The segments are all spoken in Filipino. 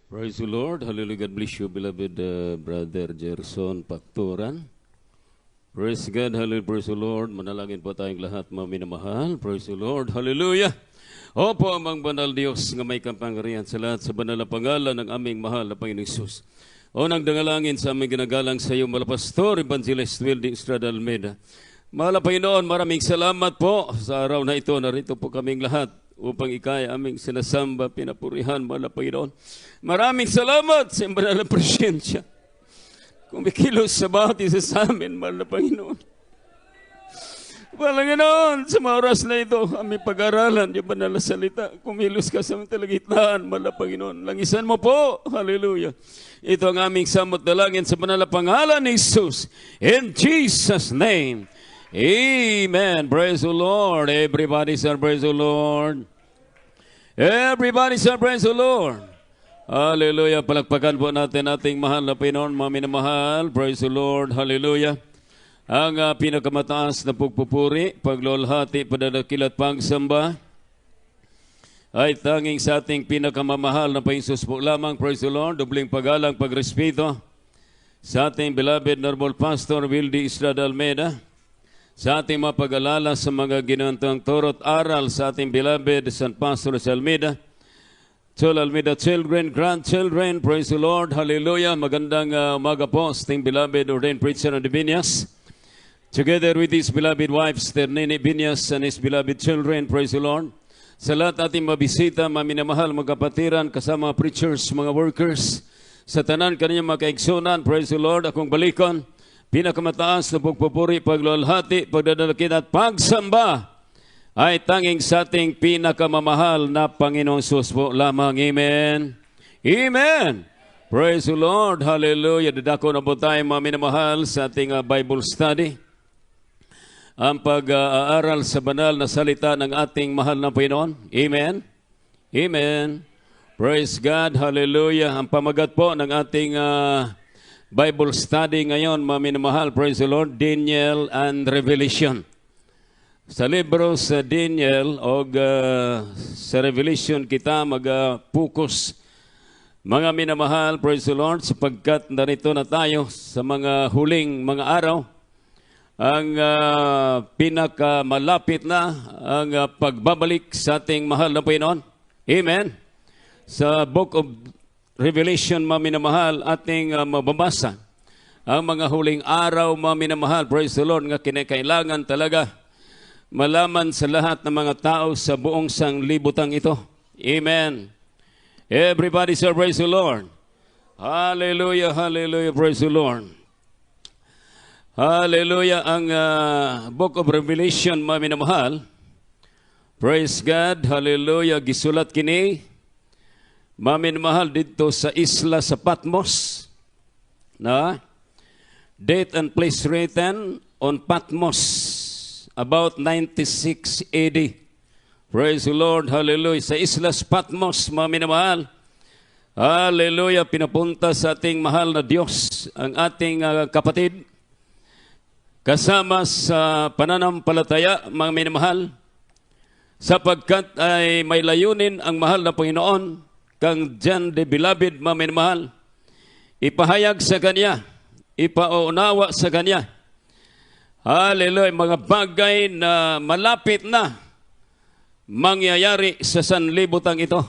Praise the Lord. Hallelujah. God bless you, beloved Brother Gerson Pakturan. Praise God. Hallelujah. Praise the Lord. Manalangin po tayong lahat, mga minamahal. Praise the Lord. Hallelujah. Opo, amang banal Diyos nga may kapangyarihan sa lahat sa banal na pangalan ng aming mahal na Panginoong Hesus. Unang dangalangin sa aming ginagalang sa iyo, Malapastor, Evangelist Wildy Estrada Almeida. Mahal na Panginoon, maraming salamat po sa araw na ito. Narito po kaming lahat upang ikay aming sinasamba, pinapurihan, mahal na Panginoon. Maraming salamat sa banal na presensya. Kumikilos sa bawat isa sa amin, mahal na Panginoon. Panginoon, sa mga oras na ito, aming pag-aralan, yung banal na salita, kumilos ka sa aming talagitnaan, mahal na Panginoon. Langisan mo po, hallelujah. Ito ang aming samot dalangin sa banal na pangalan ni Jesus. In Jesus' name, amen. Praise the Lord. Everybody say, praise the Lord. Everybody say, praise the Lord. Hallelujah. Palakpakan po natin ating mahal na Panginoon, mga minamahal. Praise the Lord. Hallelujah. Ang pinakamataas na pagpupuri, paglolhati, padadakil at pagsamba ay tanging sa ating pinakamamahal na Panginoon po lamang. Praise the Lord. Dubling pagalang, pagrespeto sa ating beloved Normal Pastor Wildy Estrada Almeida, sa ating mga pag-alala sa mga ginantang turot aral sa ating beloved San Pastor sa Almeida, Almeida children, grandchildren, praise the Lord, hallelujah. Magandang umaga po sa ating beloved ordained preacher and Vinyas, together with his beloved wives, their Nene Vinyas and his beloved children, praise the Lord. Sa lahat ating mabisita, mga minamahal, mga kapatiran, kasama preachers, mga workers, sa tanan kanyang mga kaigsunan, praise the Lord, akong balikon, pinakamataas na pagpupuri, pagluwalhati, pagdadalakid at pagsamba ay tanging sa ating pinakamamahal na Panginoong Hesus po lamang. Amen. Amen. Praise the Lord. Hallelujah. Dadako na po tayo, mga minamahal, sa ating Bible study. Ang pag-aaral sa banal na salita ng ating mahal na Panginoon. Amen. Amen. Praise God. Hallelujah. Ang pamagat po ng ating Bible study ngayon, mga minamahal, praise the Lord, Daniel and Revelation. Sa libro sa Daniel o sa Revelation kita mag-focus, mga minamahal, praise the Lord, sapagkat narito na tayo sa mga huling mga araw, ang pinakamalapit na ang pagbabalik sa ating mahal na Panginoon. Amen. Sa Book of Revelation, mga minamahal, ating mababasa ang mga huling araw, mga minamahal, praise the Lord, nga kinakailangan talaga malaman sa lahat ng mga tao sa buong sanglibutang ito. Amen. Everybody say, praise the Lord. Hallelujah, hallelujah, praise the Lord. Hallelujah. Ang Book of Revelation, mga minamahal, praise God, hallelujah, gisulat kini, mga minamahal, dito sa isla sa Patmos, na date and place written on Patmos, about 96 AD. Praise the Lord, hallelujah. Sa Islas Patmos, mga minamahal, hallelujah, pinapunta sa ating mahal na Diyos, ang ating kapatid, kasama sa pananampalataya, mga minamahal, sapagkat ay may layunin ang mahal na Panginoon, kang John the Beloved, mga minamahal, ipahayag sa Kanya, ipaunawa sa Kanya, hallelujah, mga bagay na malapit na mangyayari sa sanlibutan ito.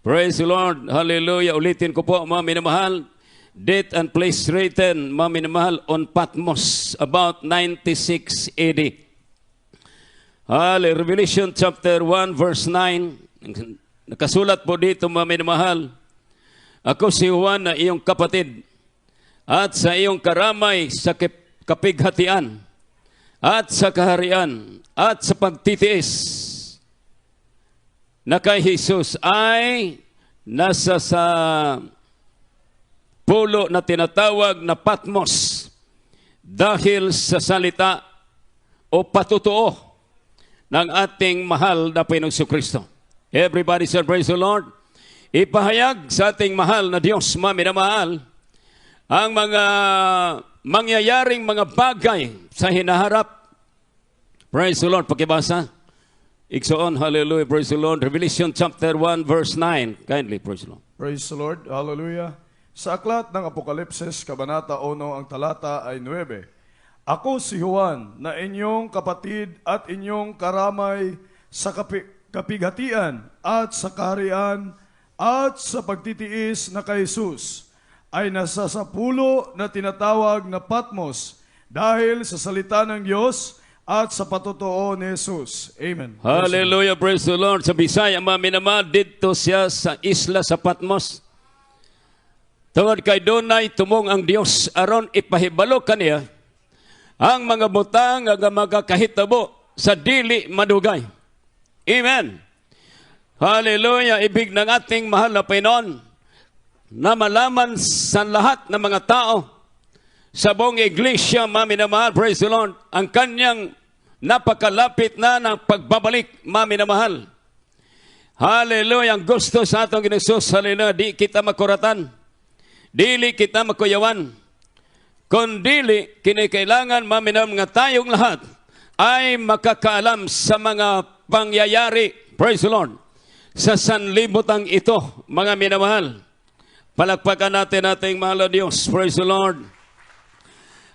Praise the Lord. Hallelujah. Ulitin ko po, mga minamahal, date and place written, mga minamahal, on Patmos, about 96 AD. Hallelujah. Revelation chapter 1 verse 9. Nakasulat po dito, mga minamahal, ako si Juan na iyong kapatid, at sa iyong karamay sa kapighatian, at sa kaharian, at sa pagtitiis na kay Jesus ay nasa sa pulo na tinatawag na Patmos dahil sa salita o patutuo ng ating mahal na Panginoong Jesucristo. Everybody say, praise the Lord. Ipahayag sa ating mahal na Diyos, mga minamahal, ang mga mangyayaring mga bagay sa hinaharap. Praise the Lord. Pakibasa. Iksoon, hallelujah, praise the Lord. Revelation chapter 1 verse 9. Kindly, praise the Lord. Praise the Lord. Hallelujah. Sa aklat ng Apokalipsis, Kabanata 1, ang talata ay 9. Ako si Juan, na inyong kapatid at inyong karamay sa kapighatian at sa kaharian at sa pagtitiis na kay Jesus, ay nasa sa pulo na tinatawag na Patmos dahil sa salita ng Diyos at sa patotoo ni Jesus. Amen. Hallelujah, praise the Lord. Sa Bisaya, maminama, dito siya sa isla sa Patmos. Tungod kay dunay tumong ang Dios aron ipahibalo kaniya ang mga butang nga magakahitabo sa dili madugay. Amen. Hallelujah. Ibig ng ating mahal na Panginoon na malaman sa lahat ng mga tao sa buong iglesia, maminamahal, praise the Lord, ang kanyang napakalapit na ng pagbabalik, maminamahal. Hallelujah. Ang gusto sa atong Ginoo, hallelujah, di kita makuratan, dili kita makuyawan, kundili kinikailangan, maminamahal, nga tayong lahat ay makakaalam sa mga pangyayari, praise the Lord, sa sanlibutan ito, mga minamahal. Palakpakan natin ating mahal na Diyos. Praise the Lord.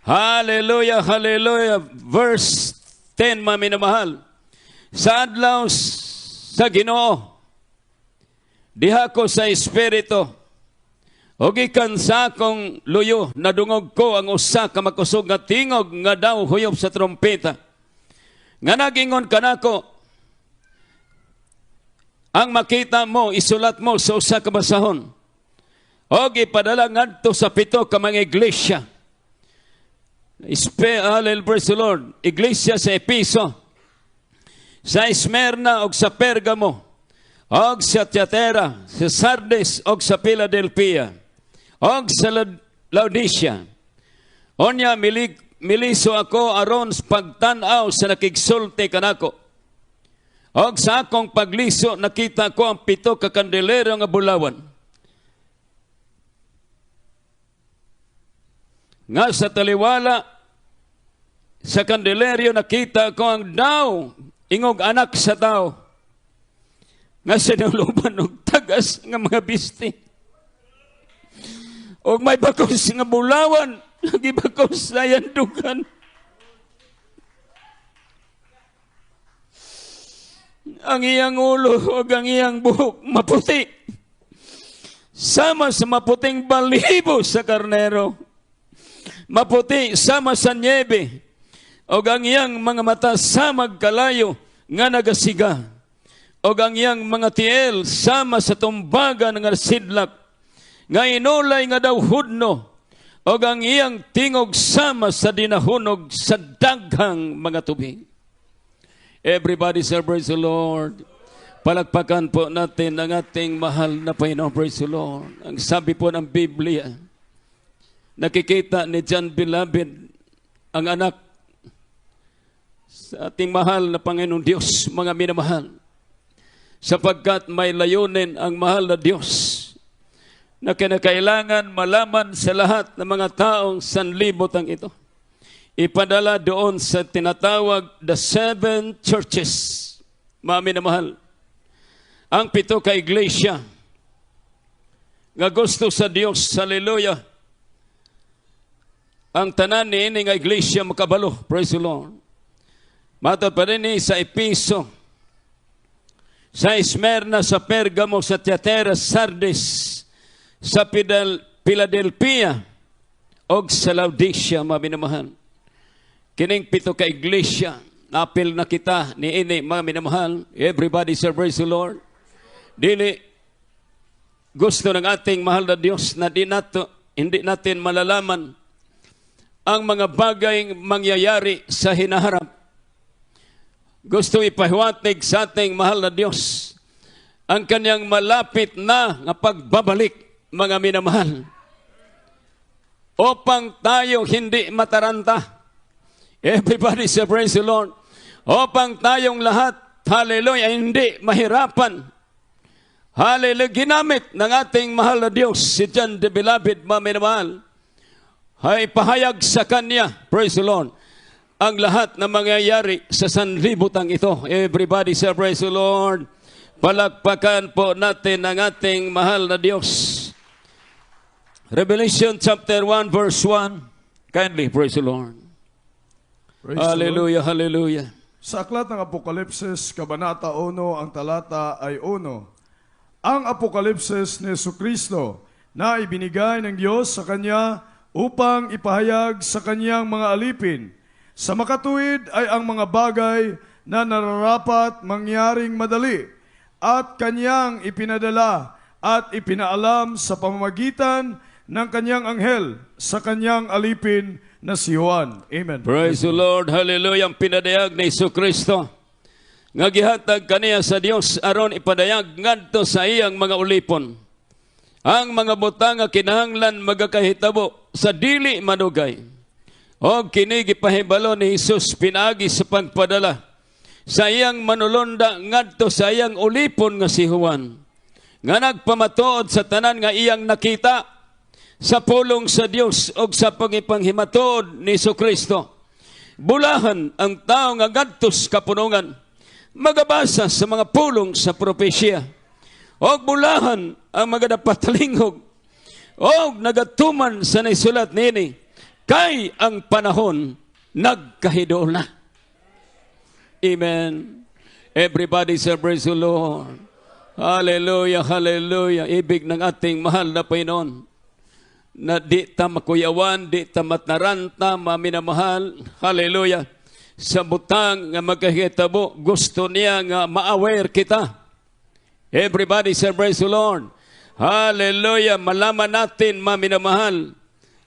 Hallelujah, hallelujah. Verse 10, mga minamahal. Sa adlaw sa Ginoo, diha ko sa Espiritu, o gikan sa akong luyo, nadungog ko ang usa ka makusog nga tingog nga daw huyop sa trompeta. Nga nagingon kanako, ang makita mo, isulat mo sa usa ka basahon. O ipadala ngadto sa 7 ka mga iglesia. Hallelujah, praise the Lord. Iglesia sa Episo, sa Smyrna o sa Pergamo, o sa Tiatira, sa Sardis o sa Philadelphia, o sa Laodicea. Onya miliso ako aron sa pagtanaw sa nakigsulti kanako. O sa akong pagliso nakita ko ang 7 ka kandelero nga bulawan. Nga sa taliwala sa kandeleryo nakita ko ang daw ingog anak sa tao nga sinuluban og tagas nga mga bisti og may bakos nga bulawan lagi bakos na yandugan. Ang iyang ulo o ang iyang buhok maputi sama sa maputing balibo sa karnero, maputi sama sa niebe, o ang iyang mga mata samag kalayo nga nagasiga, o ang iyang mga tiel sama sa tumbaga nga sidlak, nga inulay nga daw hudno, o ang iyang tingog sama sa dinahunog sa daghang mga tubig. Everybody say, praise the Lord. Palakpakan po natin ang ating mahal na Panginoon, praise the Lord. Ang sabi po ng Biblia, nakikita ni John Beloved ang anak sa ating mahal na Panginoon Diyos, mga minamahal, sapagkat may layunin ang mahal na Diyos na kinakailangan malaman sa lahat ng mga taong sanlibutan ito. Ipadala doon sa tinatawag the 7 churches, mga minamahal, ang 7 ka iglesia nga gusto sa Diyos, hallelujah, ang tanan ni nga iglesia makabalo, praise the Lord. Matod pa rin sa Episo, sa Smyrna, sa Pergamo, sa Tiatira, Sardis, sa Philadelphia, o sa Laodicea, mga minamahal. Kining 7 ka iglesia, napil na kita ni ini, mga minamahal. Everybody say, praise the Lord. Dili gusto ng ating mahal na Diyos na hindi natin malalaman ang mga bagay mangyayari sa hinaharap. Gusto ipahiwatig sa ating mahal na Diyos ang kanyang malapit na pagbabalik, mga minamahal, upang tayo hindi mataranta. Everybody say, praise the Lord. Upang tayong lahat, hallelujah, hindi mahirapan. Hallelujah, ginamit ng ating mahal na Diyos, si John the Beloved, mga minamahal, ay pahayag sa kanya, praise the Lord, ang lahat na mangyayari sa sanlibutan ito. Everybody say, praise the Lord. Palakpakan po natin ang ating mahal na Diyos. Revelation chapter 1 verse 1. Kindly praise the Lord. Praise the Lord. Hallelujah, hallelujah. Sa aklat ng Apokalipsis, Kabanata 1, ang talata ay 1. Ang Apokalipsis ni Jesucristo na ibinigay ng Diyos sa Kanya upang ipahayag sa Kanyang mga alipin. Sa makatuwid ay ang mga bagay na nararapat mangyaring madali at Kanyang ipinadala at ipinaalam sa pamamagitan ng Kanyang anghel sa Kanyang alipin na si Juan. Amen. Praise the Lord, hallelujah. Ang pinadayag ni Jesucristo nga gihatag kaniya sa Dios aron ipadayag ngadto sa iyang mga ulipon. Ang mga butang nga kinahanglan magakahitabo sa dili madugay. O kini gipahibalo ni Jesus pinaagi sa pagpadala sa iyang manulonda ngadto sa iyang ulipon nga si Juan. Nga nagpamatuod sa tanan nga iyang nakita sa pulong sa Dios o sa pagipanghimatod ni Jesucristo. Bulahan ang tao nga gadtos kapunungan magabasa sa mga pulong sa propesya. O bulahan ang mga napatalingog o nagatuman sa naisulat nini kay ang panahon nagkahidol na. Amen. Everybody say praise the Lord. Hallelujah, hallelujah. Ibig ng ating mahal na Panginoon na di ta makuyawan, di ta matnaranta, maminamahal. Hallelujah. Sa butang nga magkahitabo, gusto niya nga ma-aware kita. Everybody say praise the Lord. Hallelujah. Malaman natin, maminamahal,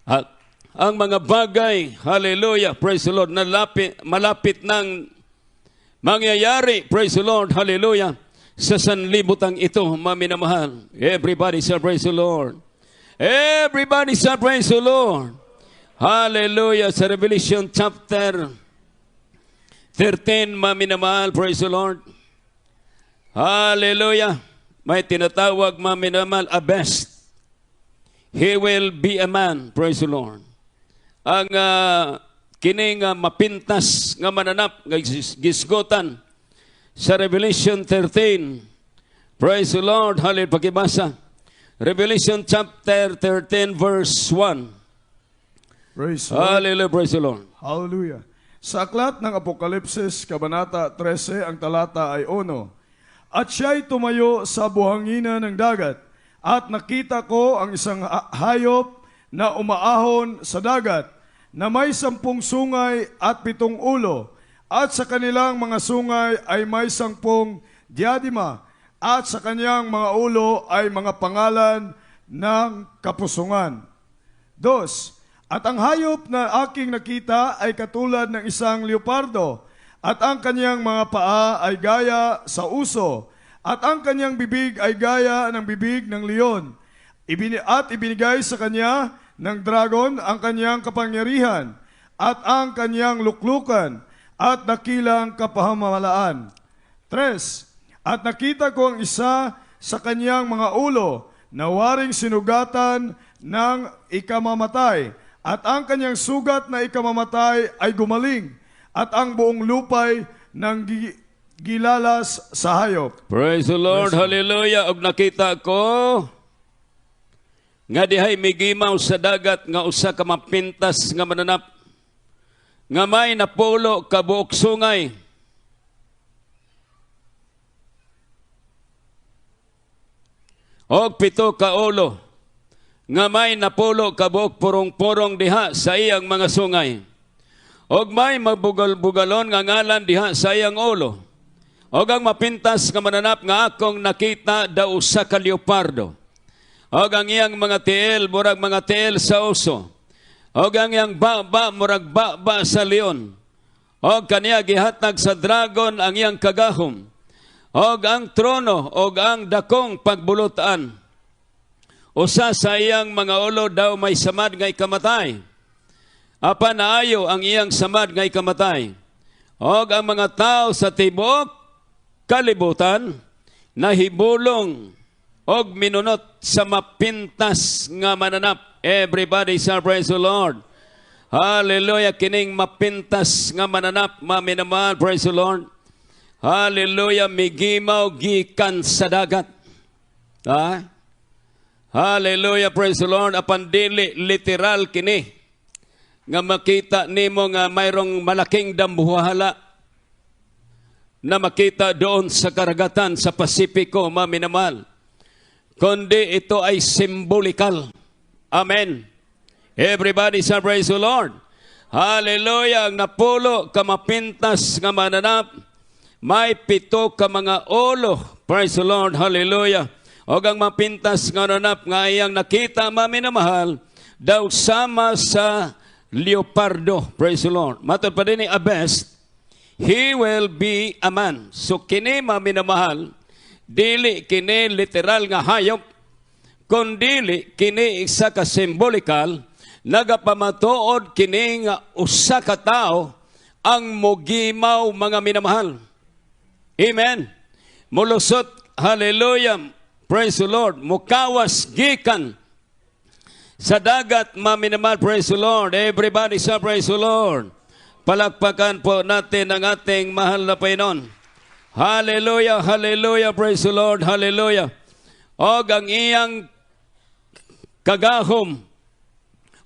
at ang mga bagay, hallelujah, praise the Lord, malapit ng mangyayari, praise the Lord, hallelujah, sa sanlibutan ito, maminamahal. Everybody say praise the Lord. Everybody say praise the Lord. Hallelujah. Sa Revelation chapter 13, maminamahal, praise the Lord. Hallelujah. May tinatawag, maminamahal, a best. He will be a man, praise the Lord. Ang kining mapintas nga mananap, nga gisgotan sa Revelation 13. Praise the Lord. Hallelujah. Pakibasa. Revelation chapter 13 verse 1. Praise the Lord. Hallelujah, praise the Lord. Hallelujah. Sa aklat ng Apokalipsis, Kabanata 13, ang talata ay 1. At siya'y tumayo sa buhangina ng dagat, at nakita ko ang isang hayop na umaahon sa dagat, na may 10 sungay at 7 ulo, at sa kanilang mga sungay ay may 10 diadima, at sa kanyang mga ulo ay mga pangalan ng kapusungan. 2. At ang hayop na aking nakita ay katulad ng isang leopardo, at ang kanyang mga paa ay gaya sa uso, at ang kanyang bibig ay gaya ng bibig ng leon. At ibinigay sa kanya ng dragon ang kanyang kapangyarihan, at ang kanyang luklukan, at dakilang kapahamalaan. 3. At nakita ko ang isa sa kanyang mga ulo na waring sinugatan ng ikamamatay, at ang kanyang sugat na ikamamatay ay gumaling, at ang buong lupay ng gilalas sa hayop. Praise the Lord. Praise Hallelujah. Og nakita ko nga dihay migimaw sa dagat nga usa ka mapintas nga mananap nga may napulo ka buok sungay. Og 7 ka ulo nga may napulo ka buok purong-purong diha sa iyang mga sungay. Og may magbugal-bugalon nga ngalan diha sa iyang ulo. Og ang mapintas nga mananap nga akong nakita daw usa ka leopardo. Og ang iyang mga tiil murag mga tiil sa oso. Og ang iyang baba murag baba sa leon. Og kaniya gihatag sa dragon ang iyang kagahom. Og ang trono og ang dakong pagbulutan. Usa sa iyang mga ulo daw may samad nga ikamatay. Apan naayo ang iyang samad nga ikamatay. Og ang mga tao sa tibuok kalibutan nahibulong og minunot sa mapintas nga mananap. Everybody say praise the Lord. Hallelujah. Kining mapintas nga mananap, maminamahal, praise the Lord. Hallelujah, migimaw gikan sa dagat. Ha? Hallelujah, praise the Lord. Apan dili literal kini nga makita nimo nga mayroong malaking dambuhala na makita doon sa karagatan sa Pasipiko, maminamahal. Kundi ito ay symbolikal. Amen. Everybody say praise the Lord. Hallelujah. Ang napulo ka mapintas nga mananap, may 7 ka mga ulo. Praise the Lord. Hallelujah. O ang mapintas nga nanap nga iyang nakita, maminamahal, daw sama sa leopardo. Praise the Lord. Matod pa din ni Abest, he will be a man. So kini, maminamahal, dili kini literal nga hayop, kundili kini isa ka symbolikal, nagapamatuod kini nga usa ka tao ang mogimaw, mga minamahal. Amen. Mulusot, hallelujah, praise the Lord, mukawas gikan sa dagat, maminamahal, praise the Lord. Everybody say praise the Lord. Palakpakan po natin ang ating mahal na Panginoon. Hallelujah, hallelujah, praise the Lord, hallelujah. O ang iyang kagahom,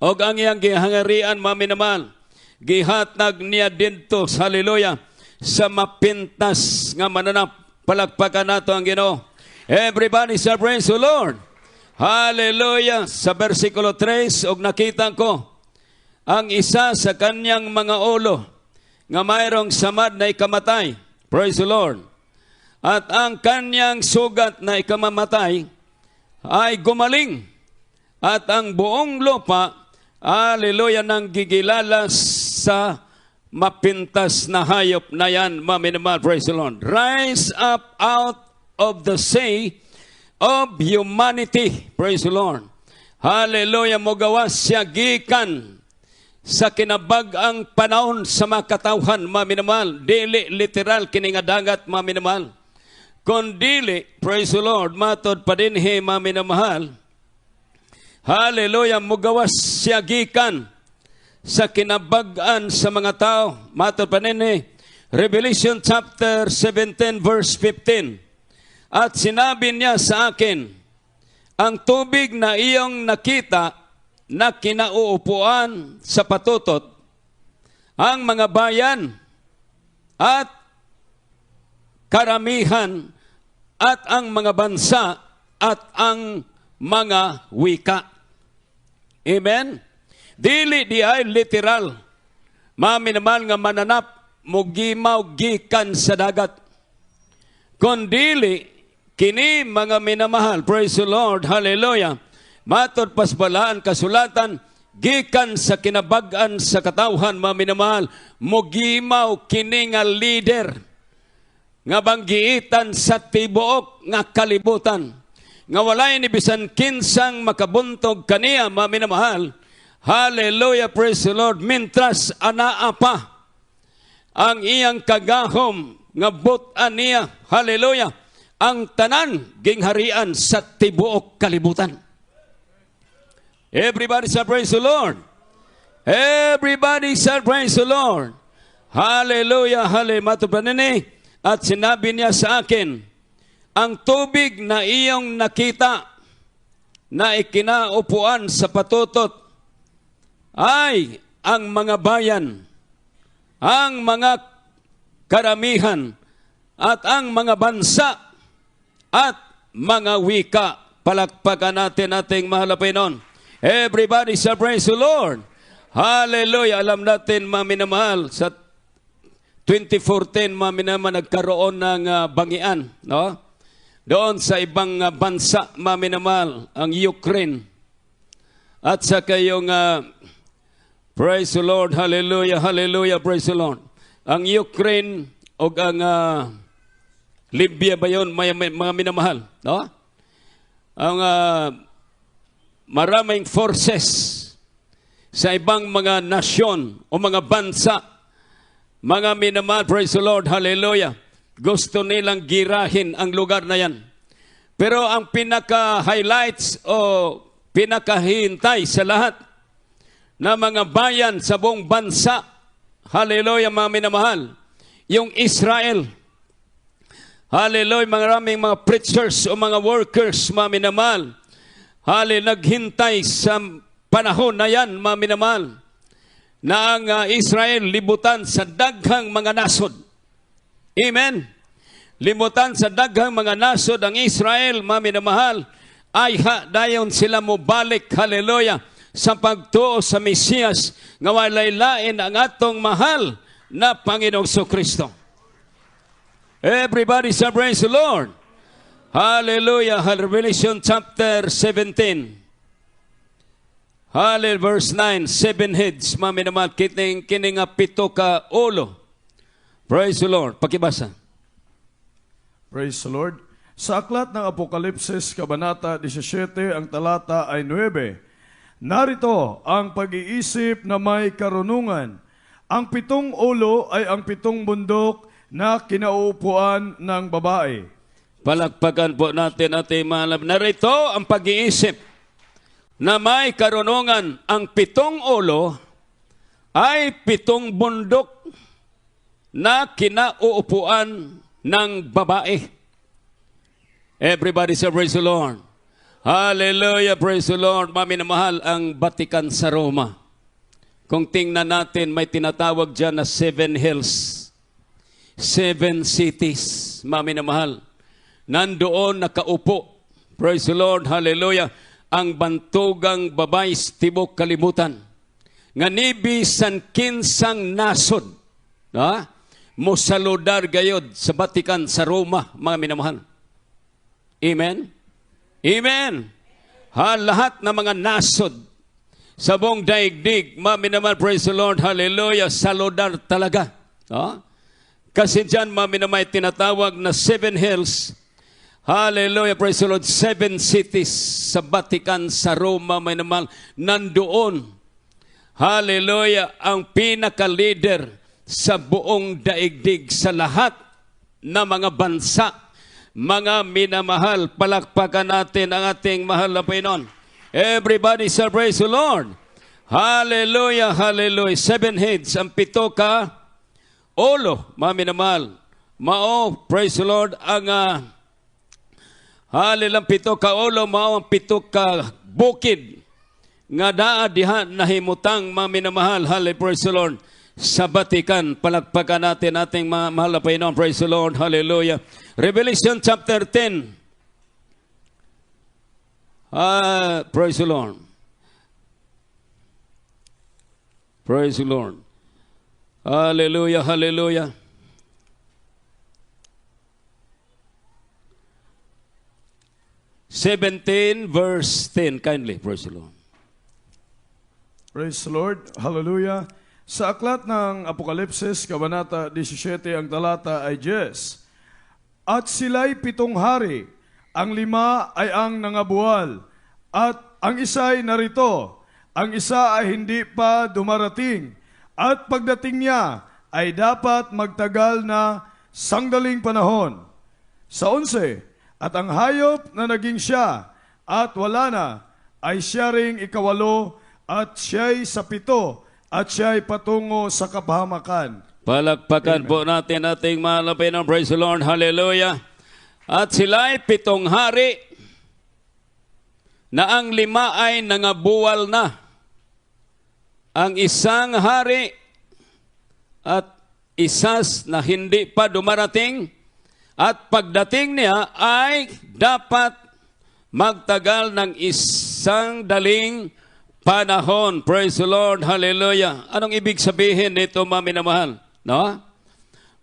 o ang iyang gihangarian, maminamahal, gihatag niya dinto, hallelujah, sa mapintas nga mananap. Palakpakan nato ang Ginoo. Everybody say praise the Lord. Hallelujah. Sa versikulo 3, og nakita ko ang isa sa kanyang mga ulo nga mayroong samad na ikamatay. Praise the Lord. At ang kanyang sugat na ikamamatay ay gumaling. At ang buong lupa, hallelujah, nang gigilala sa mapintas na hayop na yan, maminamahal, praise the Lord. Rise up out of the sea of humanity, praise the Lord. Hallelujah, mogawas siya gikan sa kinabag-ang panahon sa makatawhan, maminamahal. Dili literal kini nga dagat, maminamahal. Kundili, praise the Lord, matod pa din he, maminamahal. Hallelujah, mogawas siya gikan sa kinabag-an sa mga tao. Matod pa din he, Revelation chapter 17 verse 15. At sinabi niya sa akin, ang tubig na iyong nakita na kinauupuan sa patutot, ang mga bayan at karamihan at ang mga bansa at ang mga wika. Amen? Dili di ay literal. Maminaman nga mananap, mugimaw gikan sa dagat. Kundili, kini mga minamahal, praise the Lord, hallelujah, matod pasbalaan kasulatan, gikan sa kinabag-an sa katawhan, mga minamahal, mugimaw kini nga leader, nga banggiitan sa tibuok nga kalibutan, nga walay ni bisan kinsang makabuntog kaniya, mga minamahal, hallelujah, praise the Lord, mintras anaa pa ang iyang kagahom, nga butan niya, hallelujah, ang tanan gingharian sa tibuok kalibutan. Everybody say praise the Lord. Everybody say praise the Lord. Hallelujah, hallelujah. At sinabi niya sa akin, ang tubig na iyong nakita na ikinaupuan sa patutot ay ang mga bayan, ang mga karamihan, at ang mga bansa at mga wika. Palakpakan natin ating mahal na Panginoon. Everybody say praise the Lord. Hallelujah. Alam natin, maminamahal, sa 2014, maminamahal, nagkaroon ng bangian, no? Doon sa ibang bansa, maminamahal, ang Ukraine. At sa kayong, praise the Lord, hallelujah, hallelujah, praise the Lord. Ang Ukraine o ang Libya ba yun, mga minamahal, no? Ang maraming forces sa ibang mga nasyon o mga bansa, mga minamahal, praise the Lord, hallelujah, gusto nilang girahin ang lugar na yan. Pero ang pinaka-highlights o pinakahintay sa lahat na mga bayan sa buong bansa, hallelujah, mga minamahal, yung Israel. Hallelujah, maraming mga preachers o mga workers, mga minamahal. Hallelujah, naghintay sa panahon na yan, mga minamahal, na ang Israel libutan sa daghang mga nasod. Amen. Libutan sa daghang mga nasod ang Israel, mga minamahal, ay dayon sila mobalik, hallelujah, sa pagtuo sa Mesiyas, nga walay lain ang atong mahal na Panginoong Kristo. Everybody say praise the Lord. Hallelujah. Revelation chapter 17. Hallelujah, verse 9. 7 heads, mami naman, kining pito ka ulo. Praise the Lord. Pakibasa. Praise the Lord. Sa aklat ng Apokalipsis, Kabanata 17, ang talata ay 9. Narito ang pag-iisip na may karunungan. Ang 7 ulo ay ang 7 bundok na kinauupuan ng babae. Palakpakan po natin ating mahal. Narito ang pag-iisip na may karunungan. Ang 7 ulo ay 7 bundok na kinauupuan ng babae. Everybody say praise the Lord. Hallelujah, praise the Lord. Mami na mahal, ang Vatican sa Roma. Kung tingnan natin, may tinatawag dyan na 7 hills. 7 cities, mami na mahal. Nandoon nakaupo, praise the Lord, hallelujah, ang bantugang babay tibok kalibutan. Nga nibisan kinsang nasod, mosaludar gayod sa Vatican sa Roma, mga minamahal. Amen? Amen. Lahat ng mga nasod sa buong daigdig, mami naman, praise the Lord, hallelujah, saludar talaga. Kasi dyan, mami naman, tinatawag na 7 hills. Hallelujah, praise the Lord. 7 cities sa Vatican, sa Roma, may naman, nandoon. Hallelujah, ang pinaka-leader sa buong daigdig, sa lahat na mga bansa. Mga minamahal, palakpakan natin ang ating mahal na Panginoon. Everybody say praise the Lord. Hallelujah, hallelujah. 7 heads, ang 7 ka ulo, mami na mahal. Mao, praise the Lord, ang hallelujah, 7 ka ulo, mao ang 7 ka bukid nga daa diha nahimutang, mami na mahal. Hallelujah, praise the Lord, sa Vatican. Palakpakan natin ating mahal na Panginoon. Praise the Lord, hallelujah. Revelation chapter 10. Praise the Lord. Praise the Lord. Hallelujah, hallelujah. Verse 10, kindly, praise the Lord. Praise the Lord, hallelujah. Sa aklat ng Apokalipsis, Kabanata 17, ang talata ay 10. At sila'y 7 hari, ang 5 ay ang nangabuwal, at ang isa'y narito, ang isa ay hindi pa dumarating, at pagdating niya ay dapat magtagal na sangdaling panahon. Sa 11, at ang hayop na naging siya at wala na ay siya ring 8, at siya'y sa 7, at siya'y patungo sa kapahamakan. Palakpakan po natin ating mahal na Panginoon. Praise the Lord, hallelujah. At sila'y 7 hari na ang 5 ay nangabuwal na. Ang isang hari at isas na hindi pa dumarating, at pagdating niya ay dapat magtagal ng 1 daling panahon. Praise the Lord, hallelujah. Anong ibig sabihin nito, mami na mahal? No?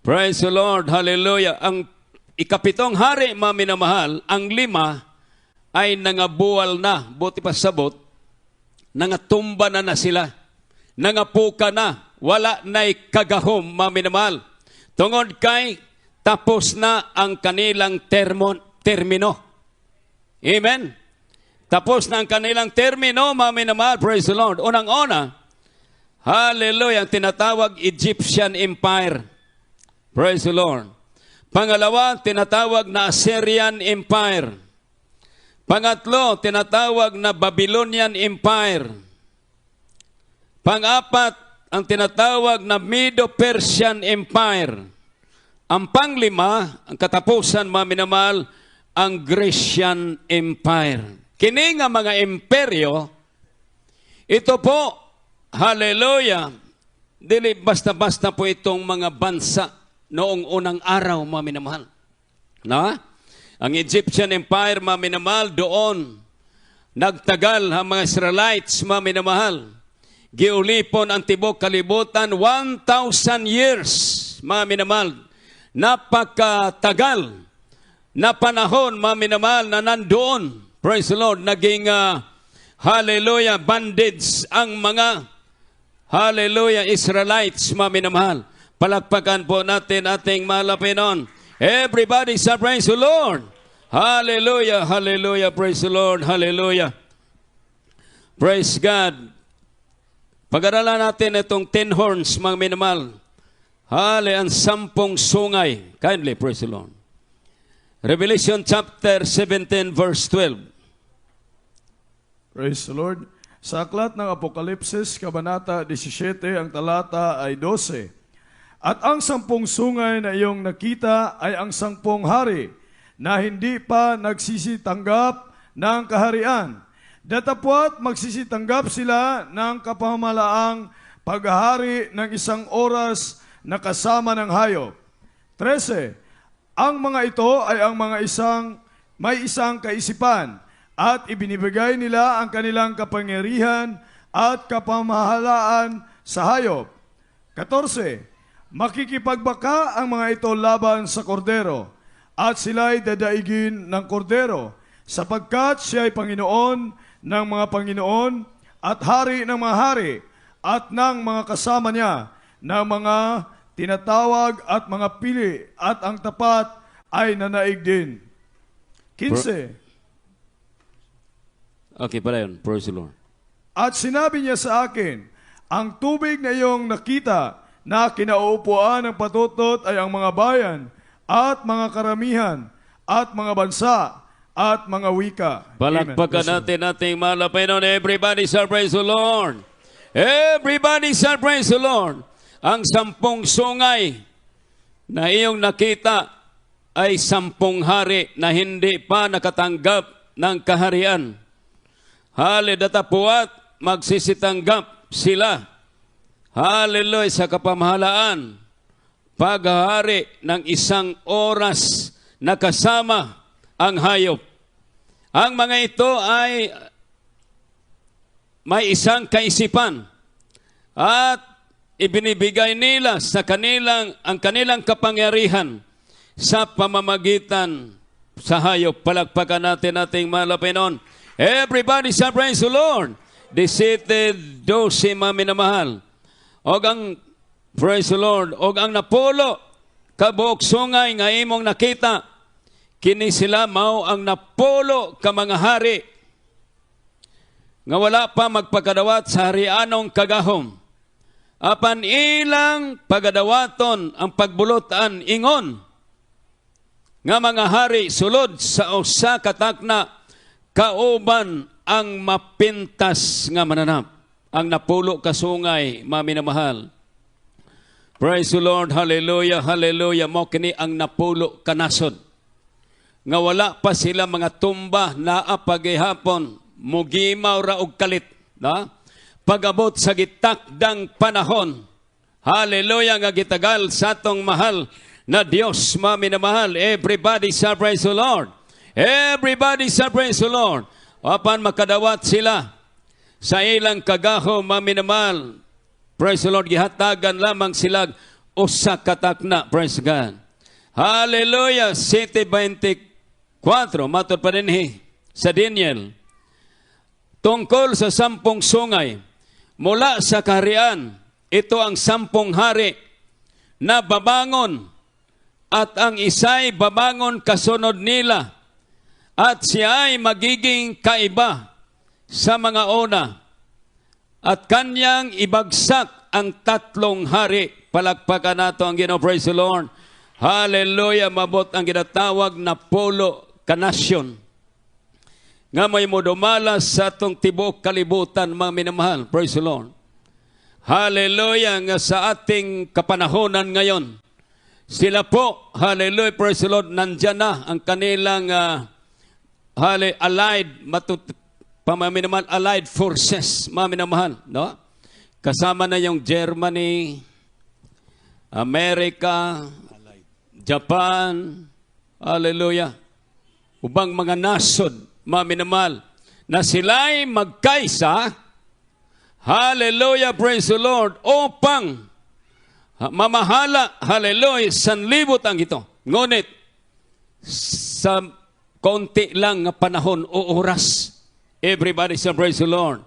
Praise the Lord, hallelujah. Ang 7 hari, mami na mahal, ang 5 ay nangabuwal na. Buti pa sabot, nangatumba na sila. Nangapuka na, wala na'y kagahom, mami na mahal. Tungod kay tapos na ang kanilang termino. Amen? Tapos na ang kanilang termino, mami na mahal, praise the Lord. Unang-una, hallelujah, ang tinatawag Egyptian Empire. Praise the Lord. Pangalawa, tinatawag na Assyrian Empire. Pangatlo, tinatawag na Babylonian Empire. Pang-apat, ang tinatawag na Medo-Persian Empire. Ang panglima, ang katapusan, mga minamahal, ang Grecian Empire. Kini nga mga imperyo, ito po, hallelujah, dili basta-basta po itong mga bansa noong unang araw, mga minamahal. Na? Ang Egyptian Empire, mga minamahal, doon nagtagal ang mga Israelites, mga minamahal. Giulipon ang tibok kalibutan, 1,000 years, mga minamahal. Napakatagal na panahon, mga minamahal, na nandoon. Praise the Lord, naging hallelujah, bandits ang mga hallelujah, Israelites, mga minamahal. Palakpakan po natin ating mahal na Panginoon. Everybody say praise the Lord. Hallelujah, hallelujah, praise the Lord, hallelujah. Praise God. Pag-aralan natin itong 10 horns, mga minamahal. Hallelujah, ang 10 sungay. Kindly, praise the Lord. Revelation chapter 17, verse 12. Praise the Lord. Sa aklat ng Apokalipsis, Kabanata 17, ang talata ay 12. At ang 10 sungay na iyong nakita ay ang 10 hari na hindi pa nagsisitanggap ng kaharian. Datapwat magsisitanggap sila ng kapamalaang paghahari ng 1 oras na kasama ng hayop. 13. Ang mga ito ay ang mga may isang kaisipan, at ibinibigay nila ang kanilang kapangyarihan at kapamahalaan sa hayop. 14. Makikipagbaka ang mga ito laban sa kordero, at sila'y dadaigin ng kordero, sapagkat siya ay Panginoon ng mga Panginoon at Hari ng mga hari, at ng mga kasama niya, ng mga tinatawag at mga pili, at ang tapat ay nanaig din. 15. Okay, pala yun. Praise the Lord. At sinabi niya sa akin, ang tubig na iyong nakita na kinauupuan ng patutot ay ang mga bayan at mga karamihan at mga bansa at mga wika. Palakpakan natin ating mahal na Panginoon. Everybody shall praise the Lord. Everybody shall praise the Lord. Ang 10 sungay na iyong nakita ay 10 hari na hindi pa nakatanggap ng kaharian. Datapwat magsisitanggap sila. Hallelujah, sa kapamahalaan, paghahari ng 1 oras na kasama ang hayop. Ang mga ito ay may isang kaisipan at ibinibigay nila sa ang kanilang kapangyarihan sa pamamagitan sa hayop. Palakpakan natin ating mahal na Panginoon. Everybody shall praise the Lord. Disited 12, mga minamahal. Og ang, praise the Lord, og ang napulo, kabuok sungay nga imong nakita, kini sila mao ang napulo ka mga hari, nga wala pa magpagkadawat sa harianong kagahom. Apan ilang pagadawaton ang pagbulotan ingon, nga mga hari sulod sa usa katakna, kauban ang mapintas nga mananap, ang napulo kasungay, mga minamahal. Praise the Lord, hallelujah, hallelujah. Mo kini ang napulo kanasod. Nga wala pa sila mga tumba na apagihapon, mugimaw ra og kalit. Na? Pagabot sa gitakdang panahon, hallelujah, nga gitagal sa atong mahal na Diyos, mga minamahal. Everybody shall praise the Lord. Everybody shall praise the Lord. Apan makadawat sila sa ilang kagaho, mga minamahal. Praise the Lord. Gihatagan lamang sila usa katakna. Praise God. Hallelujah. 7:24. Matod pa din sa Daniel. Tungkol sa 10 sungay. Mula sa kaharian, ito ang 10 hari na babangon, at ang isa'y babangon kasunod nila, at siya ay magiging kaiba sa mga una, at kanyang ibagsak ang 3 hari. Palakpakan nato ang Ginoo. Praise the Lord. Hallelujah. Mabot ang ginatawag na polo kanasyon, nga may modumalas sa atong tibuok kalibutan, mga minamahal. Praise the Lord. Hallelujah. Nga sa ating kapanahonan ngayon, Sila po, hallelujah, praise the Lord, nandyan na ang kanilang allied forces, maminamahal, no? Kasama na yung Germany, Amerika, Japan, hallelujah, ubang mga nasod, maminamahal, na sila'y magkaisa, hallelujah, praise the Lord, upang mamahala, hallelujah, sanlibutan ito. Ngunit, sa konti lang na panahon o oras, everybody say praise the Lord.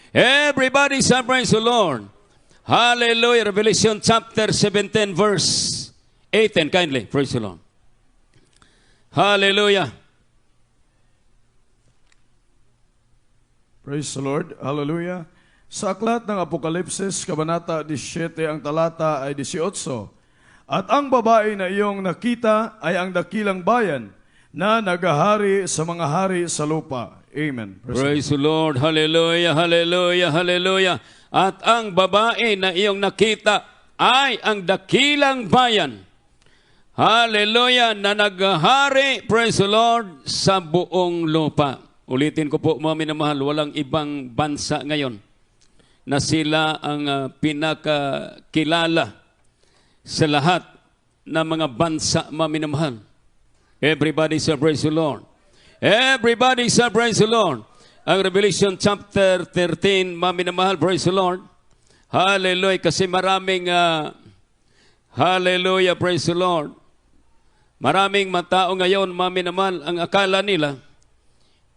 Everybody say praise the Lord. Hallelujah. Revelation chapter 17 verse 18. Kindly, praise the Lord. Hallelujah. Praise the Lord. Hallelujah. Sa aklat ng Apokalipsis, Kabanata 17, ang talata ay 18. At ang babae na iyong nakita ay ang dakilang bayan na nagahari sa mga hari sa lupa. Amen. Praise the Lord. Hallelujah, hallelujah, hallelujah. At ang babae na iyong nakita ay ang dakilang bayan. Hallelujah, na naghahari, praise the Lord, sa buong lupa. Ulitin ko po, mga minamahal, walang ibang bansa ngayon na sila ang pinakakilala sa lahat ng mga bansa, mga minamahal. Everybody say praise the Lord. Everybody say praise the Lord. Ang Revelation chapter 13, maminamahal, praise the Lord. Hallelujah, kasi maraming, hallelujah, praise the Lord. Maraming matao ngayon, maminamahal, ang akala nila,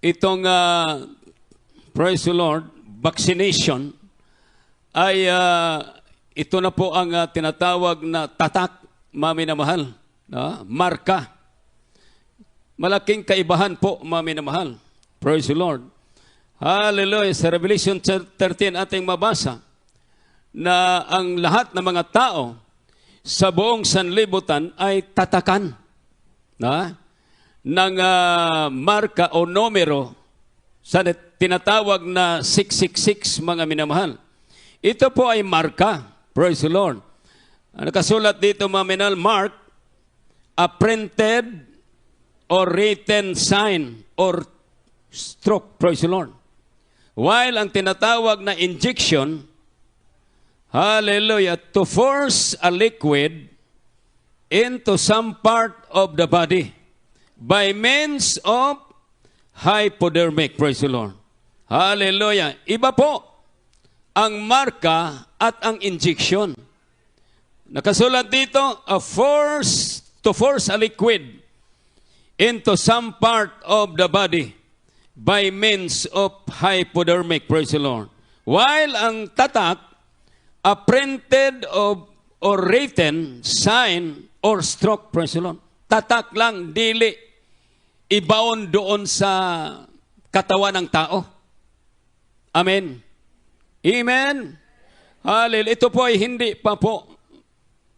itong, praise the Lord, vaccination, ay ito na po ang tinatawag na tatak, maminamahal, marka. Malaking kaibahan po, maminamahal. Praise the Lord. Hallelujah. Sa Revelation 13 ating mabasa na ang lahat ng mga tao sa buong sanlibutan ay tatakan ng marka o numero sa tinatawag na 666, mga minamahal. Ito po ay marka. Praise the Lord. Nakasulat dito, mga minamahal, mark, a printed or written sign or stroke. Praise the Lord. While ang tinatawag na injection, hallelujah, to force a liquid into some part of the body by means of hypodermic. Praise the Lord. Hallelujah. Iba po ang marka at ang injection. Nakasulat dito, to force a liquid into some part of the body by means of hypodermic. Praise the Lord. While ang tatak, a printed or written sign or stroke. Praise the Lord. Tatak lang, dili ibaon doon sa katawan ng tao. Amen. Amen. Hallelujah. Ito po ay hindi pa po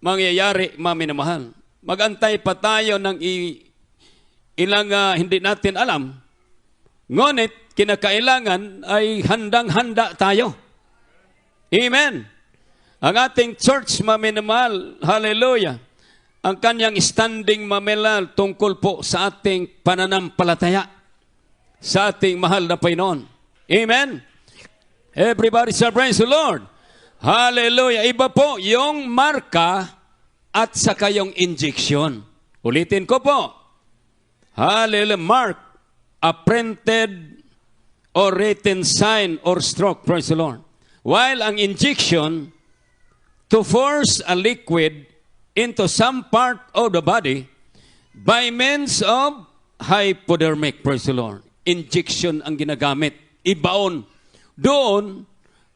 mangyayari, maminamahal. Magantay pa tayo ng ilang hindi natin alam. Ngunit, kinakailangan ay handang-handa tayo. Amen. Ang ating church, maminamahal, hallelujah, ang kanyang standing, maminamahal, tungkol po sa ating pananampalataya, sa ating mahal na Panginoon. Amen. Everybody say praise the Lord. Hallelujah. Iba po yung marka at saka yung injection. Ulitin ko po. Hallelujah. Mark, a printed or written sign or stroke. Praise the Lord. While ang injection, to force a liquid into some part of the body by means of hypodermic. Praise the Lord. Injection ang ginagamit. Ibaon doon,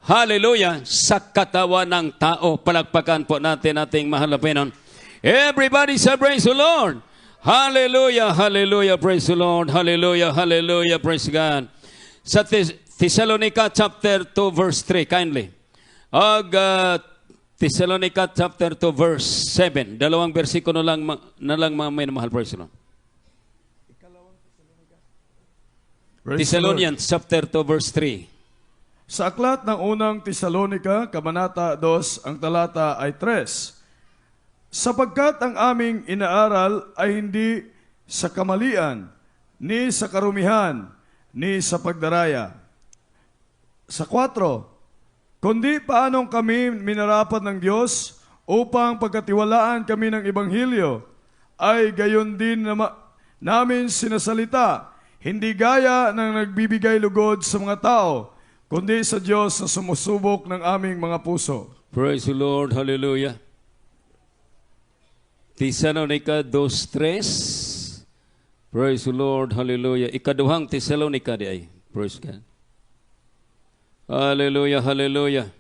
hallelujah, sa katawan ng tao. Palakpakan po natin ating mahal na Panginoon. Everybody say praise the Lord. Hallelujah, hallelujah, praise the Lord. Hallelujah, hallelujah, praise God. Sa Thessalonica chapter 2 verse 3, kindly. Thessalonica chapter 2 verse 7. Dalawang bersikulo lang mga may mahal, praise the Lord. Thessalonians chapter 2 verse 3. Sa aklat ng unang Thessalonica, Kabanata 2, ang talata ay 3. Sapagkat ang aming inaaral ay hindi sa kamalian, ni sa karumihan, ni sa pagdaraya. Sa 4, kundi paanong kami minarapat ng Diyos upang pagkatiwalaan kami ng Ebanghelyo, ay gayon din namin sinasalita, hindi gaya ng nagbibigay lugod sa mga tao, kundi sa Diyos na sumusubok ng aming mga puso. Praise the Lord. Hallelujah. Tesalonica 2:3. Praise the Lord. Hallelujah. Ikaduhang Tesalonica di ay. Praise God. Hallelujah. Hallelujah.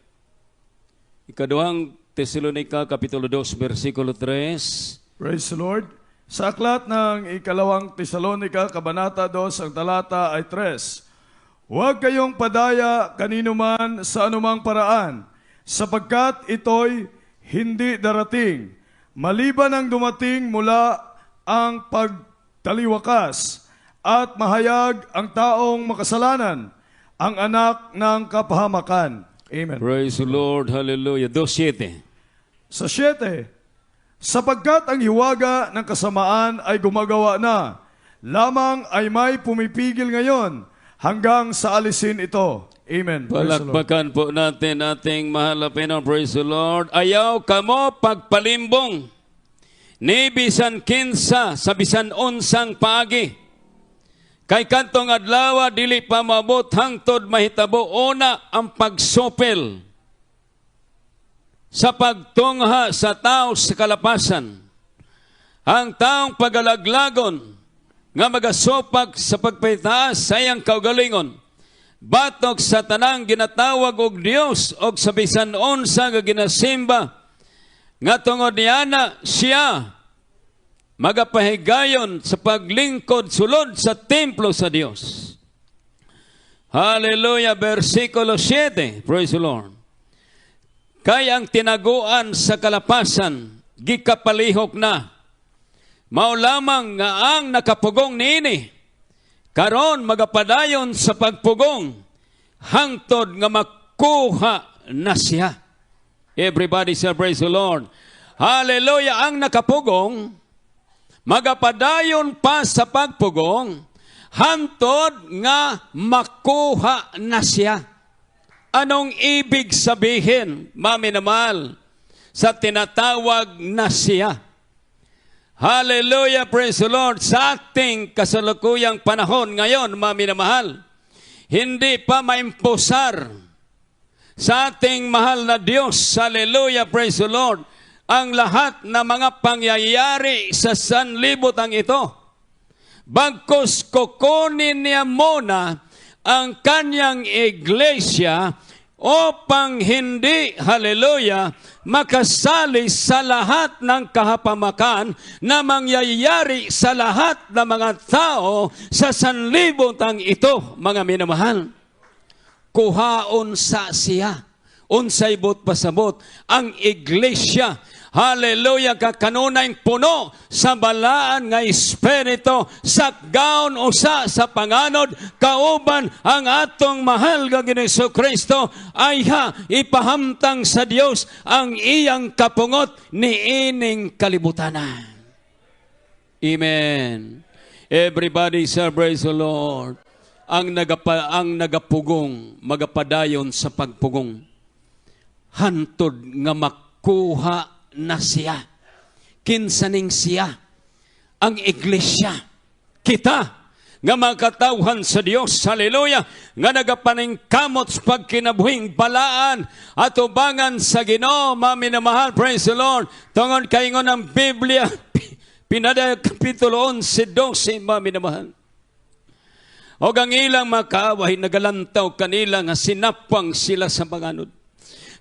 Ikaduhang Tesalonica Kapitulo 2 versikulo 3. Praise the Lord. Sa aklat ng ikalawang Tesalonica, Kabanata 2, ang talata ay 3. Huwag kayong padaya kanino man sa anumang paraan, sapagkat ito'y hindi darating, maliban ang dumating mula ang pagtaliwakas at mahayag ang taong makasalanan, ang anak ng kapahamakan. Amen. Praise the Lord. Hallelujah. 2:7. Sa 7, sapagkat ang hiwaga ng kasamaan ay gumagawa na, lamang ay may pumipigil ngayon hanggang sa alisin ito. Amen. Praise the Lord. Palakpakan po natin ating mahal na Panginoon. Praise the Lord. Ayaw kamo pagpalimbong ni bisan kinsa sa bisan unsang paagi. Kay kantong adlaw dili pa mabot hangtod mahitabo una ang pagsopel sa pagtungha sa tao sa kalapasan. Ang taong pagalaglagon nga magasopag sa pagpitaas sa iyang kaugalingon, batok sa tanang ginatawag og Dios og sa bisan unsa nga ginasimba, nga tungod niana siya magapahigayon sa paglingkod sulod sa templo sa Dios. Hallelujah. Versikulo 7. Praise the Lord. Kay ang tinaguan sa kalapasan gikapalihok na, mao lamang nga ang nakapugong niini karon magapadayon sa pagpugong hangtod nga makuha na siya. Everybody say praise the Lord. Hallelujah. Ang nakapugong magapadayon pa sa pagpugong hangtod nga makuha na siya. Anong ibig sabihin, mami na mahal, sa tinatawag na siya? Hallelujah, praise the Lord. Sa ating kasalukuyang panahon ngayon, mami na mahal, hindi pa maimposar sa ating mahal na Diyos, hallelujah, praise the Lord, ang lahat na mga pangyayari sa sanlibutan ito. Bagkus kukunin niya muna ang kanyang iglesia upang hindi, hallelujah, makasali sa lahat ng kahapamakan na mangyayari sa lahat ng mga tao sa sanlibutan ito, mga minamahal. Kuhaon sa siya, unsay bot pasabot, ang iglesia, hallelujah, kakanunay puno sa balaan nga espiritu, sakgaon usa sa panganod, kauban ang atong mahal nga Ginoong Kristo, ay ipahamtang sa Dios ang iyang kapungot ni ining kalibutanan. Amen. Everybody say praise the Lord. Ang nagapugong magapadayon sa pagpugong hantod nga makuha na siya. Kinsaning siya? Ang iglesia. Kita nga makatawhan sa Dios, hallelujah, nga nagapaningkamot sa pagkinabuhing balaan at ubangan sa Ginoo, mami na mahal, praise the Lord. Tungod kaingon ng Biblia, Pinadaya Kapitulo 11:12, mami na mahal. O ang ilang makaway nagalantaw kanila nga sinapang sila sa panganod.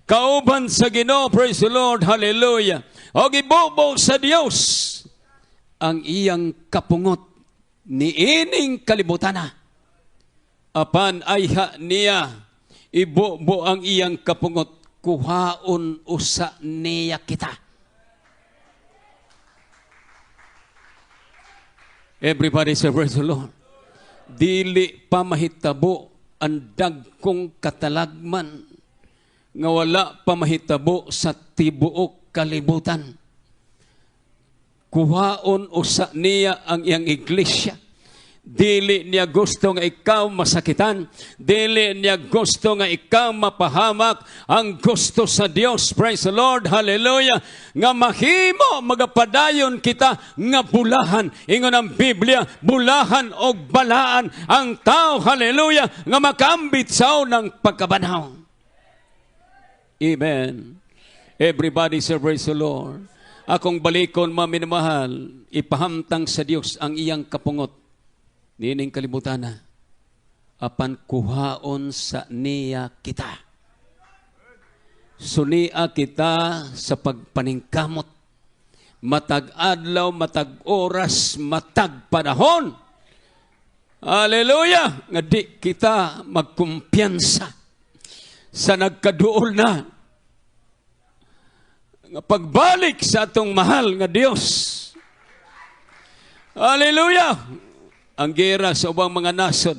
Kauban sa Ginoo, praise the Lord, hallelujah. O gibobo sa Dios ang iyang kapungot ni ining kalibutana. Apan ayha niya ibobo ang iyang kapungot, kuhaon usa niya kita. Everybody say praise the Lord. Dili pa mahitabo ang dagkong katalagman nga wala pa mahitabo sa tibuok kalibutan. kuhaon usa niya ang iyang iglesia. Dili niya gusto nga ikaw masakitan. Dili niya gusto nga ikaw mapahamak. Ang gusto sa Dios, praise the Lord, hallelujah, nga mahimo magapadayon kita nga bulahan. Ingon ang Biblia, bulahan o balaan ang tao, hallelujah, nga makambitsaw ng pagkabanaw. Amen. Everybody say praise the Lord. Akong balikon, maminamahal, ipahamtang sa Dios ang iyang kapungot. Nining kalibutan na, apan kuhaon sa niya kita. Sunia kita sa pagpaningkamot. Matag adlaw, matag oras, matag panahon. Hallelujah! Nga di kita magkumpiyansa sa nagkaduol na. Nga pagbalik sa atong mahal nga Dios. Hallelujah! Ang gera sa ubang mga nasod,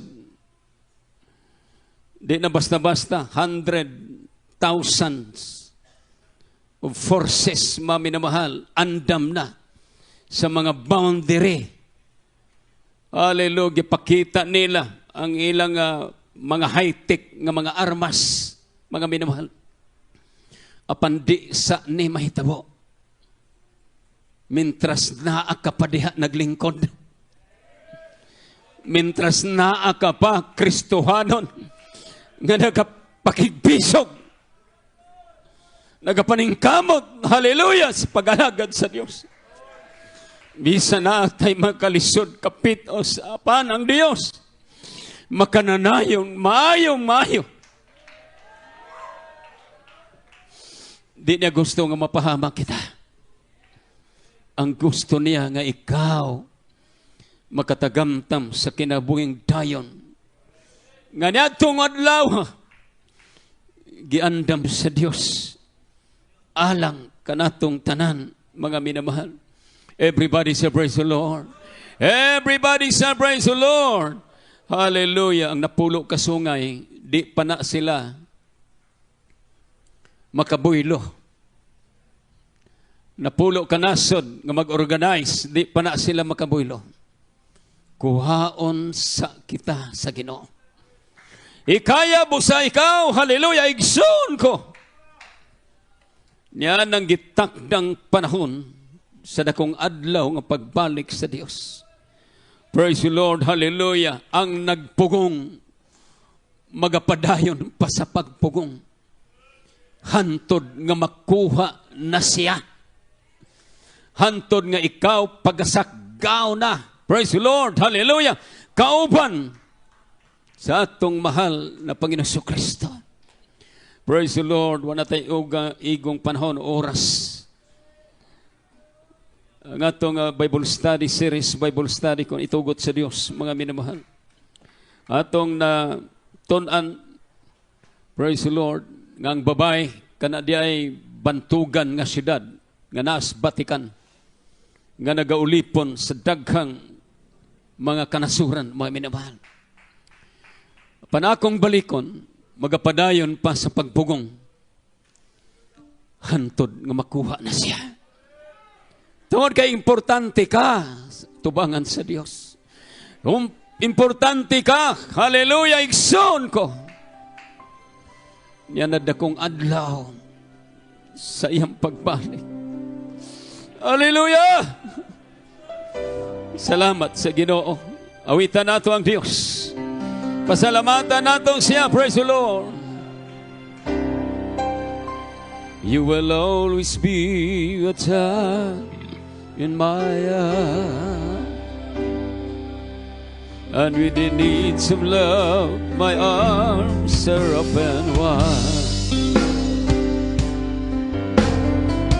di na basta-basta, 100,000 of forces, maminamahal, andam na sa mga boundary. Hallelujah, pakita nila ang ilang mga high-tech nga mga armas, mga minamahal. Apan di sa ni mahitabo. Mintras naa ka pa diha naglingkod. Mintras naa ka pa Kristohanon nga nagapakigbisog, nagapaningkamot, hallelujah, sa pag-alagad sa Diyos. Bisa na tayo makalisod kapit o sa apan ang Diyos. Makananayong, maayong. Di niya gusto nga mapahama kita. Ang gusto niya nga ikaw makatagamtam sa kinabuhing dayon. Nga niya tungod law, giandam sa Diyos. Alang kanatong tanan, mga minamahal. Everybody say praise the Lord. Everybody say praise the Lord. Hallelujah. Ang napulo kasungay, di pa na sila makabuylo. Napulo kanasod nga mag-organize, di pa na sila makabuylo. Kuhaon sa kita sa Ginoo. Ikaya busa ikaw, hallelujah, igsoon ko. Niyan ang gitakdang panahon sa dakong adlaw nga pagbalik sa Dios. Praise the Lord, hallelujah. Ang nagpugong, magapadayon pa sa pagpugong. Hantod nga makuha na siya. Hantod nga ikaw pagasagaw na. Praise the Lord, hallelujah. Kauban sa atong mahal na Panginoon Kristo. Praise the Lord, wala tayo igong panahon, oras. Ang atong Bible study series, Bible study kung itugot sa Diyos, mga minamahal. Atong na tunan, praise the Lord, nga ang babay, kana di ay bantugan nga siyudad, nga naas Batikan, nga nagaulipon sa daghang mga kanasuran, mga minamahal. Panakong balikon, magapadayon pa sa pagpugong. Hantod nga makuha na siya. Tungod kay importante ka, tubangan sa Dios. Importante ka, hallelujah, igsoon ko. Yan na dakong adlaw sa iyang pagbalik. Hallelujah! Salamat sa Ginoo. Awitan nato ang Diyos. Pasalamatan nato siya. Praise the Lord. You will always be a time in my heart. And with the needs of love, my arms are open wide.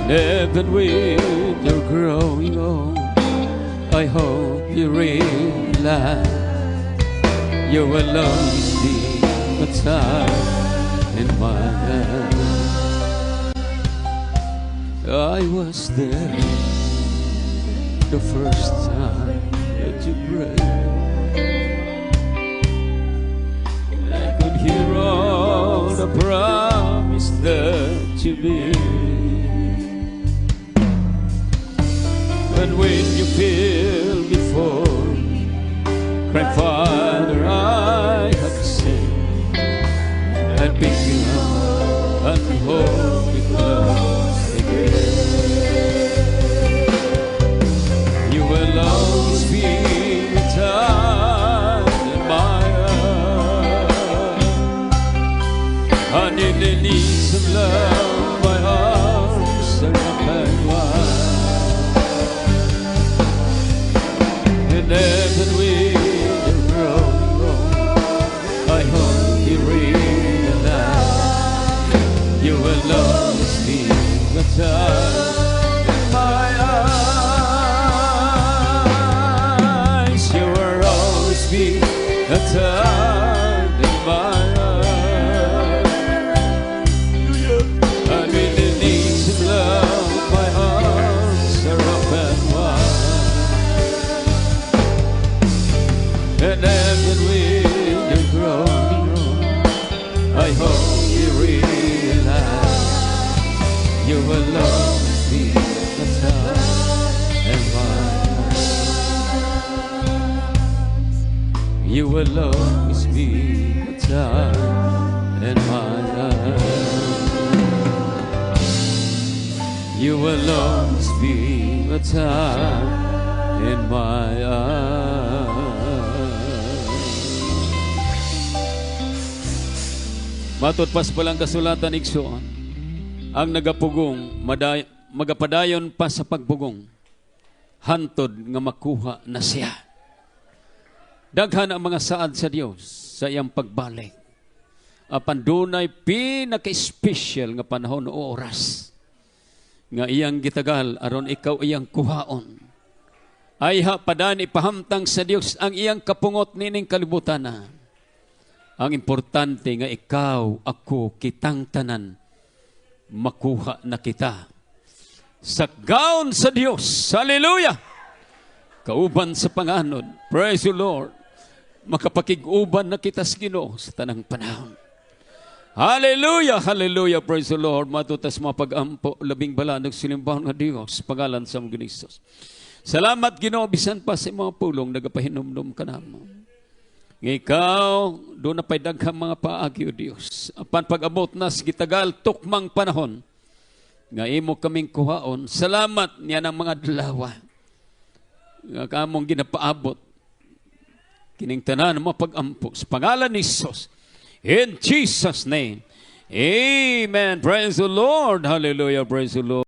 Even with your growing old, I hope you realize you will always be a time in my life. I was there the first time that you prayed. I could hear all the promise that you made. And when you feel before, cry, Father, I have sinned, and pick you up and hold you close again. You will always be the time in my heart, and in the needs of love, my arms are open wide. And even when you're growing old, I hope you realize you will always be the time in my eyes. You will always be the time in my eyes. And when the needs of love, my arms are open wide. And even when you're growing old, I hope you realize you will always be the time in my eyes. You will always be the time in my eyes. You will always be the time in my eyes. Matutpas palang kasulatan igsoon, ang nagapugong magapadayon pa sa pagpugong, hantod nga makuha na siya. Daghan ang mga saad sa Dios sa iyang pagbalik. Apan dunay pinaka-special nga panahon o oras nga iyang gitagal aron ikaw iyang kuhaon. Ay padan ipahamtang sa Dios ang iyang kapungot nining kalibutan na. Ang importante nga ikaw, ako, kitang tanan, makuha na kita. Sa gaon sa Diyos, hallelujah! Kauban sa panganod, praise the Lord, makapakiguban na kita sa Ginoo sa tanang panahon. Hallelujah, hallelujah, praise the Lord. Matutas mga pag-ampo, labing bala, nagsilimbahan nga Diyos, pangalan sa mga Ginisos. Salamat Ginoo, bisan pa sa mga pulong, nagapahinumdum ka naman. Ikaw, doon na pa'y daghang mga paagi o Diyos. Apan pag-abot na sa gitagal, tukmang panahon, nga imo kaming kuhaon, salamat niya ng mga dalawa. Nga kamong ginapaabot, kining tanan mo pag-ampo, sa pangalan ni Jesus, in Jesus' name, amen. Praise the Lord, hallelujah, praise the Lord.